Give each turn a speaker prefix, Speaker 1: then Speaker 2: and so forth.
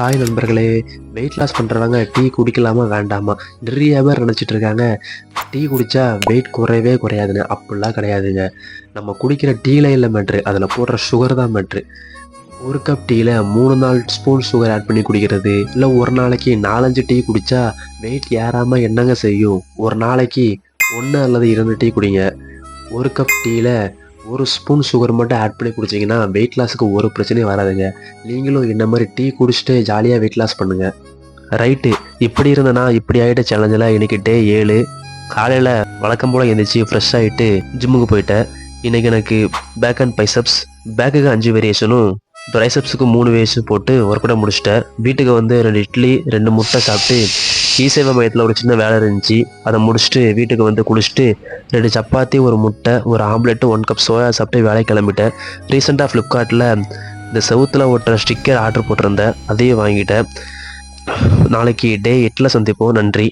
Speaker 1: Hi நண்பர்களே, weight loss பண்ணுறவங்க tea குடிக்கலாமா வேண்டாமா நிறைய பேர் நினச்சிட்டு இருக்காங்க. டீ குடித்தா வெயிட் குறையவே குறையாதுன்னு. அப்படிலாம் கிடையாதுங்க. நம்ம குடிக்கிற டீயில் இல்லை மேட்ரு, அதில் போடுற சுகர் தான் மேட்ரு. ஒரு கப் டீயில் 3-4 ஸ்பூன் சுகர் ஆட் பண்ணி குடிக்கிறது, இல்லை ஒரு நாளைக்கு 4-5 டீ குடித்தா வெயிட் ஏறாமல் என்னங்க செய்யும்? ஒரு நாளைக்கு 1 அல்லது 2 டீ குடிங்க. ஒரு கப் டீயில் 1 ஸ்பூன் சுகர் மட்டும் ஆட் பண்ணி குடிச்சிங்கன்னா வெயிட் லாஸுக்கு ஒரு பிரச்சனையும் வராதுங்க. நீங்களும் என்ன மாதிரி டீ குடிச்சிட்டு ஜாலியாக வெயிட் லாஸ் பண்ணுங்கள். ரைட்டு, இப்படி இருந்தேன்னா இப்படி ஆகிட்ட சேலஞ்சில் இன்றைக்கி டே 7. காலையில் வழக்கம் போல் எழுந்திரிச்சி ஃப்ரெஷ் ஆகிட்டு ஜிம்முக்கு போயிட்டேன். இன்றைக்கி எனக்கு பேக் அண்ட் பைசப்ஸ், பேக்குக்கு 5 வேரியேஷனும் ட்ரைசப்ஸுக்கு 3 வேரியேஷன் போட்டு ஒர்க் அவுட் முடிச்சிட்டேன். வீட்டுக்கு வந்து 2 இட்லி 2 முட்டை சாப்பிட்டு இசேவை மையத்தில் ஒரு சின்ன வேலை இருந்துச்சு, அதை முடிச்சுட்டு வீட்டுக்கு வந்து குளிச்சுட்டு 2 சப்பாத்தி, ஒரு முட்டை, ஒரு ஆம்லெட்டு, 1 கப் சோயா சாப்பிட்டு வேலைக்கு கிளம்பிட்டேன். ரீசெண்டாக ஃப்ளிப்கார்ட்டில் இந்த செவுத்தில் ஒட்டுற ஸ்டிக்கர் ஆர்டர் போட்டிருந்தேன், அதையும் வாங்கிட்டேன். நாளைக்கு டே 8 சந்திப்போம். நன்றி.